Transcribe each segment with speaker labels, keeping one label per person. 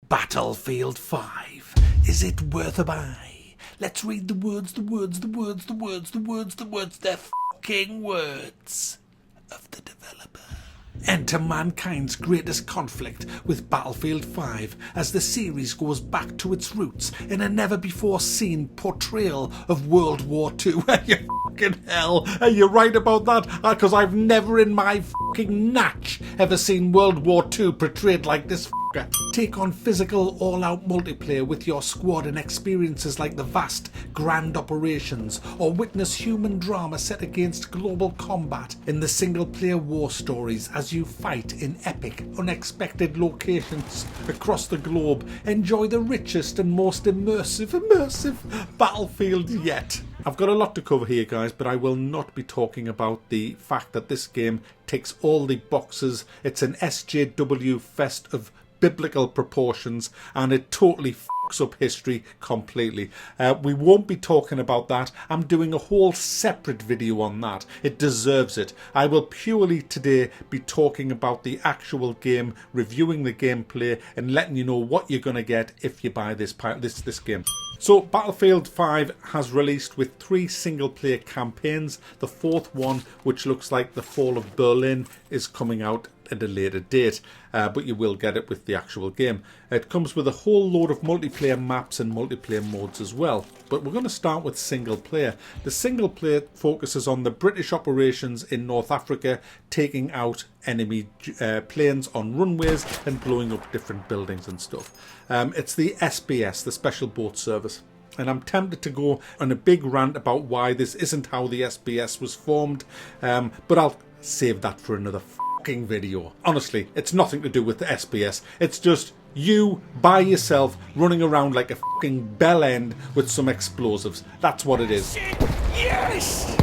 Speaker 1: Battlefield 5. Is it worth a buy? Let's read the words, the fucking words of the developer. Enter mankind's greatest conflict with Battlefield 5 as the series goes back to its roots in a never-before-seen portrayal of World War II. You fucking hell, are you right about that? Because I've never in my fucking natch ever seen World War II portrayed like this. Take on physical all-out multiplayer with your squad in experiences like the vast grand operations, or witness human drama set against global combat in the single-player war stories as you fight in epic, unexpected locations across the globe. Enjoy the richest and most immersive Battlefield yet. I've got a lot to cover here, guys, but I will not be talking about the fact that this game ticks all the boxes. It's an SJW fest of biblical proportions, and it totally fucks up history completely. We won't be talking about that. I'm doing a whole separate video on that. It deserves it. I will purely today be talking about the actual game, reviewing the gameplay, and letting you know what you're going to get if you buy this game. So Battlefield 5 has released with 3 single-player campaigns. The 4th one, which looks like the Fall of Berlin, is coming out at a later date, but you will get it with the actual game. It comes with a whole load of multiplayer maps and multiplayer modes as well. But we're going to start with single player. The single player focuses on the British operations in North Africa, taking out enemy planes on runways and blowing up different buildings and stuff. It's the SBS, the Special Boat Service. And I'm tempted to go on a big rant about why this isn't how the SBS was formed, but I'll save that for another fucking video. Honestly, it's nothing to do with the SBS. It's just you by yourself running around like a fucking bell end with some explosives. That's what it is. Yes!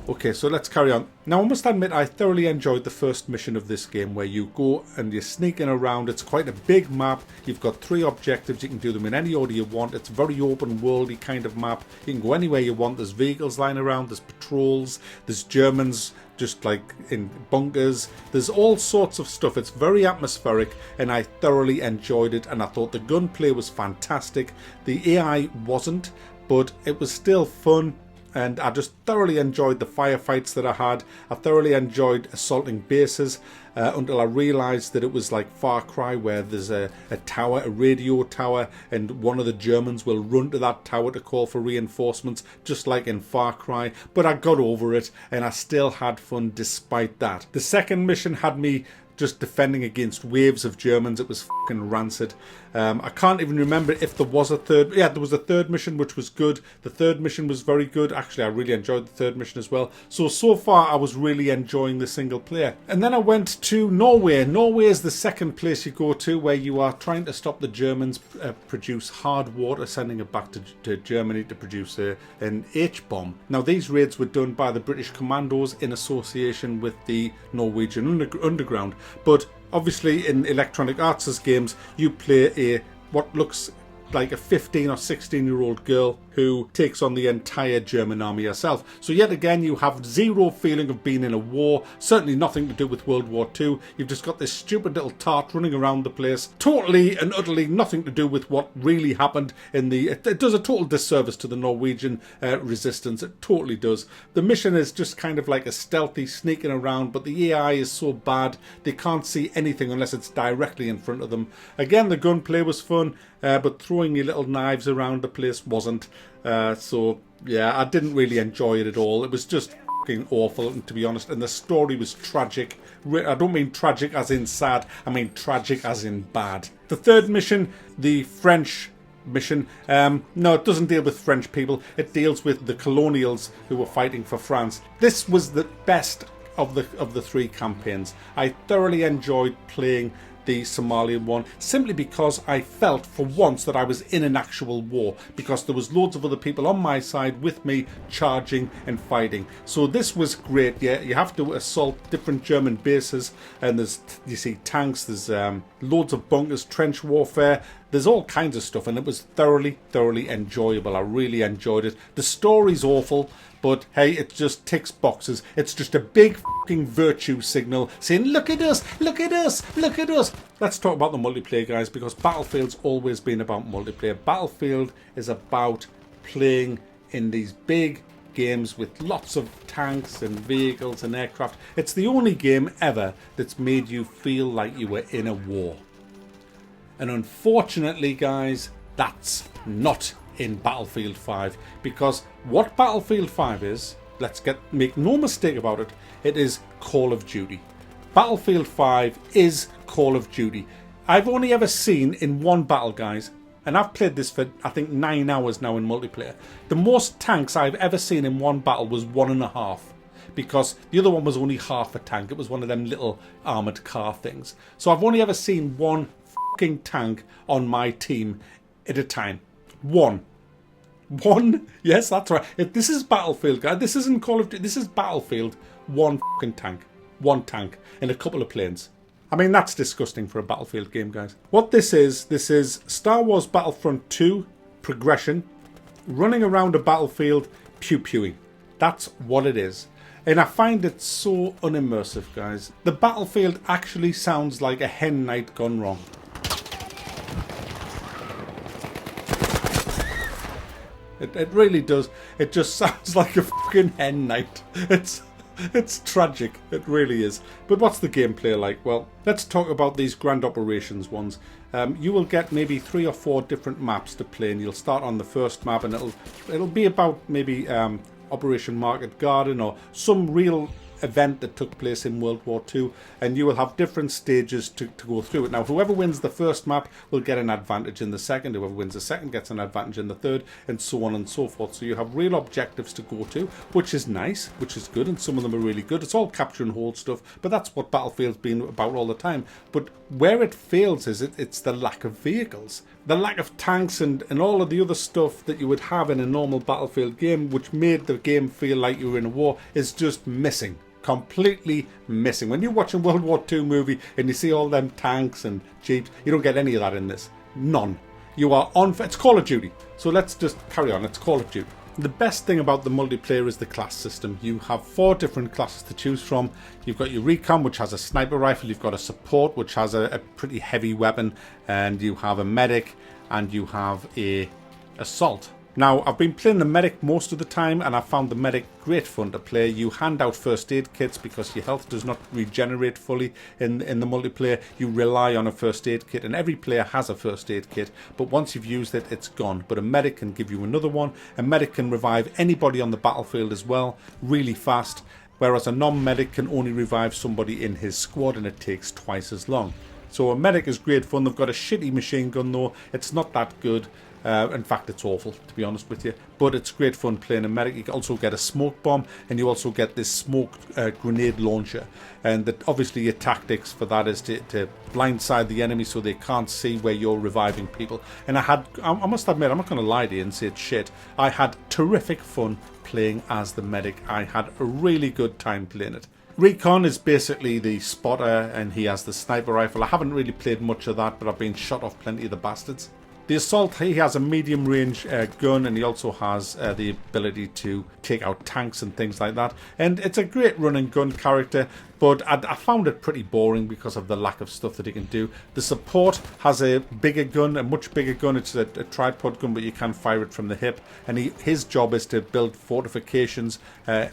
Speaker 1: Okay, so let's carry on. Now, I must admit, I thoroughly enjoyed the first mission of this game where you go and you're sneaking around. It's quite a big map. You've got 3 objectives. You can do them in any order you want. It's a very open worldy kind of map. You can go anywhere you want. There's vehicles lying around. There's patrols. There's Germans just like in bunkers. There's all sorts of stuff. It's very atmospheric and I thoroughly enjoyed it, and I thought the gunplay was fantastic. The AI wasn't, but it was still fun. And I just thoroughly enjoyed the firefights that I had. I thoroughly enjoyed assaulting bases until I realised that it was like Far Cry, where there's a tower, a radio tower, and one of the Germans will run to that tower to call for reinforcements, just like in Far Cry. But I got over it, and I still had fun despite that. The second mission had me just defending against waves of Germans. It was fucking rancid. I can't even remember if there was a third. Yeah, there was a third mission which was good. The third mission was very good. Actually, I really enjoyed the third mission as well. So far I was really enjoying the single player. And then I went to Norway. Norway is the second place you go to where you are trying to stop the Germans produce hard water, sending it back to Germany to produce an H-bomb. Now, these raids were done by the British commandos in association with the Norwegian underground. But obviously in Electronic Arts' games, you play what looks like a 15 or 16-year-old girl who takes on the entire German army herself. So yet again, you have zero feeling of being in a war, certainly nothing to do with World War II. You've just got this stupid little tart running around the place, totally and utterly nothing to do with what really happened in the... It does a total disservice to the Norwegian resistance, it totally does. The mission is just kind of like a stealthy sneaking around, but the AI is so bad, they can't see anything unless it's directly in front of them. Again, the gunplay was fun, but throwing your little knives around the place wasn't. So yeah, I didn't really enjoy it at all. It was just fucking awful, to be honest, and the story was tragic. I don't mean tragic as in sad, I mean tragic as in bad. The third mission, the French mission, no, it doesn't deal with French people. It deals with the colonials who were fighting for France. This was the best of the 3 campaigns. I thoroughly enjoyed playing the Somalian one, simply because I felt for once that I was in an actual war, because there was loads of other people on my side with me charging and fighting. So this was great. Yeah, you have to assault different German bases, and there's, you see tanks, there's loads of bunkers, trench warfare, there's all kinds of stuff, and it was thoroughly enjoyable. I really enjoyed it. The story's awful, but hey, it just ticks boxes. It's just a big fucking virtue signal saying, look at us, look at us, look at us. Let's talk about the multiplayer, guys, because Battlefield's always been about multiplayer. Battlefield is about playing in these big games with lots of tanks and vehicles and aircraft. It's the only game ever that's made you feel like you were in a war. And unfortunately, guys, that's not in Battlefield 5, because what Battlefield 5 is, make no mistake about it, it is Call of Duty. Battlefield 5 is Call of Duty. I've only ever seen in one battle, guys, and I've played this for I think 9 hours now in multiplayer. The most tanks I've ever seen in one battle was 1.5, because the other one was only half a tank. It was one of them little armoured car things. So I've only ever seen one fucking tank on my team at a time. One. Yes, that's right. If this is Battlefield, guys, this isn't Call of Duty, this is Battlefield. One fucking tank. One tank and a couple of planes. I mean, that's disgusting for a Battlefield game, guys. What this is Star Wars Battlefront 2 progression, running around a battlefield, pew-pewing. That's what it is. And I find it so unimmersive, guys. The battlefield actually sounds like a hen night gone wrong. It really does. It just sounds like a fucking hen night. It's tragic. It really is. But what's the gameplay like? Well, let's talk about these Grand Operations ones. You will get maybe 3 or 4 different maps to play, and you'll start on the first map, and it'll be about maybe Operation Market Garden or some real event that took place in World War II, and you will have different stages to go through it. Now, whoever wins the first map will get an advantage in the second, whoever wins the second gets an advantage in the third, and so on and so forth. So you have real objectives to go to, which is nice, which is good, and some of them are really good. It's all capture and hold stuff, but that's what Battlefield's been about all the time. But where it fails is it's the lack of vehicles. The lack of tanks and all of the other stuff that you would have in a normal Battlefield game, which made the game feel like you were in a war, is just missing. Completely missing. When you're watching a World War II movie and you see all them tanks and jeeps, you don't get any of that in this. None. You are on... It's Call of Duty. So let's just carry on. It's Call of Duty. The best thing about the multiplayer is the class system. You have 4 different classes to choose from. You've got your Recon, which has a sniper rifle. You've got a support, which has a pretty heavy weapon. And you have a medic. And you have a assault. Now, I've been playing the medic most of the time, and I found the medic great fun to play. You hand out first aid kits because your health does not regenerate fully in the multiplayer. You rely on a first aid kit, and every player has a first aid kit, but once you've used it, it's gone. But a medic can give you another one. A medic can revive anybody on the battlefield as well, really fast, whereas a non-medic can only revive somebody in his squad, and it takes twice as long. So a medic is great fun. They've got a shitty machine gun though. It's not that good. In fact, it's awful, to be honest with you. But it's great fun playing a medic. You can also get a smoke bomb, and you also get this smoke grenade launcher. And that obviously your tactics for that is to blindside the enemy so they can't see where you're reviving people. And I must admit, I'm not going to lie to you and say it's shit. I had terrific fun playing as the medic. I had a really good time playing it. Recon is basically the spotter, and he has the sniper rifle. I haven't really played much of that, but I've been shot off plenty of the bastards. The assault, he has a medium range gun, and he also has the ability to take out tanks and things like that. And it's a great run and gun character, but I found it pretty boring because of the lack of stuff that he can do. The support has a bigger gun, a much bigger gun. It's a tripod gun, but you can fire it from the hip. And his job is to build fortifications,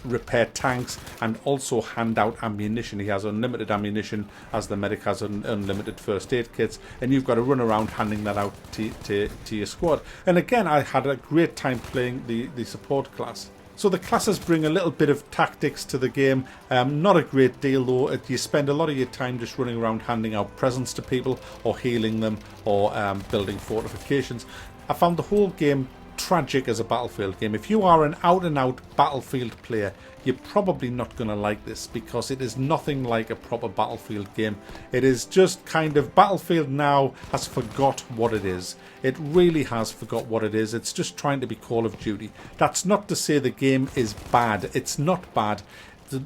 Speaker 1: repair tanks, and also hand out ammunition. He has unlimited ammunition, as the medic has unlimited first aid kits, and you've got to run around handing that out to your squad. And again, I had a great time playing the support class. So the classes bring a little bit of tactics to the game, not a great deal though. You spend a lot of your time just running around handing out presents to people, or healing them, or building fortifications. I found the whole game tragic as a Battlefield game. If you are an out-and-out Battlefield player, you're probably not going to like this, because it is nothing like a proper Battlefield game. It is just kind of, Battlefield now has forgot what it is. It really has forgot what it is. It's just trying to be Call of Duty. That's not to say the game is bad. It's not bad.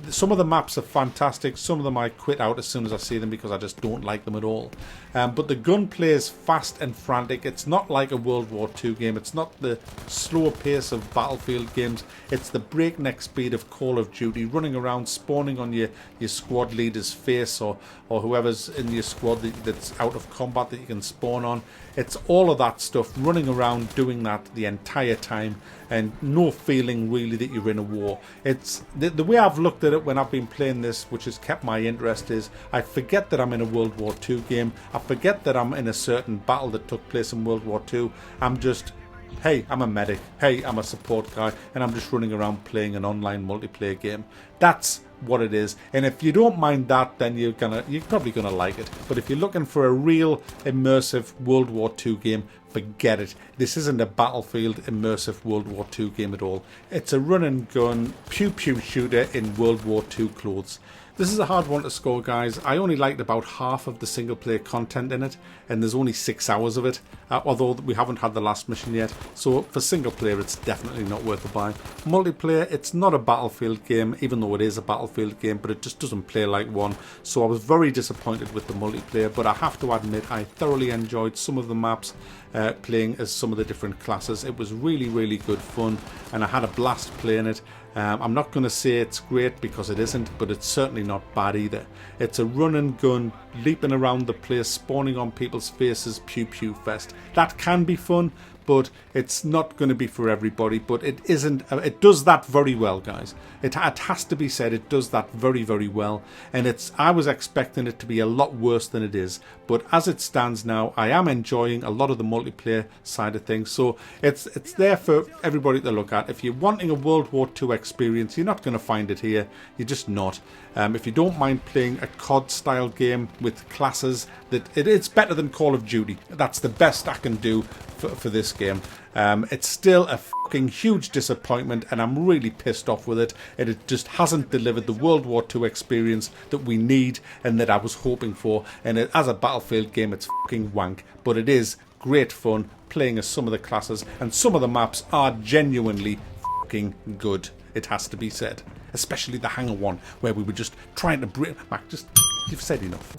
Speaker 1: Some of the maps are fantastic. Some of them I quit out as soon as I see them because I just don't like them at all. But the gunplay is fast and frantic. It's not like a World War II game. It's not the slower pace of Battlefield games. It's the breakneck speed of Call of Duty, running around, spawning on your squad leader's face, or whoever's in your squad that's out of combat that you can spawn on. It's all of that stuff, running around doing that the entire time, and no feeling really that you're in a war. It's the way I've looked at it when I've been playing this, which has kept my interest, is I forget that I'm in a World War II game. I forget that I'm in a certain battle that took place in World War II. I'm just, hey, I'm a medic. Hey, I'm a support guy, and I'm just running around playing an online multiplayer game. That's what it is. And if you don't mind that, then you're probably gonna like it. But if you're looking for a real immersive World War II game, forget it. This isn't a Battlefield immersive World War II game at all. It's a run and gun pew pew shooter in World War II clothes. This is a hard one to score, guys. I only liked about half of the single player content in it, and there's only 6 hours of it, although we haven't had the last mission yet. So for single player, it's definitely not worth a buy. Multiplayer, it's not a Battlefield game, even though it is a Battlefield game, but it just doesn't play like one. So I was very disappointed with the multiplayer, but I have to admit I thoroughly enjoyed some of the maps, playing as some of the different classes. It was really, really good fun, and I had a blast playing it. I'm not going to say it's great, because it isn't, but it's certainly not bad either. It's a run and gun, leaping around the place, spawning on people's faces, pew pew fest. That can be fun, but it's not going to be for everybody. But it isn't. It does that very well, guys. It has to be said, it does that very, very well. And I was expecting it to be a lot worse than it is. But as it stands now, I am enjoying a lot of the multiplayer side of things. So it's there for everybody to look at. If you're wanting a World War II experience, you're not going to find it here. You're just not. If you don't mind playing a COD style game with classes, it's better than Call of Duty. That's the best I can do for this game. It's still a fucking huge disappointment, and I'm really pissed off with it. And it just hasn't delivered the World War II experience that we need and that I was hoping for. And as a Battlefield game, it's fucking wank. But it is great fun playing as some of the classes, and some of the maps are genuinely fucking good. It has to be said. Especially the hangar one, where we were just trying to break. Mac, you've said enough.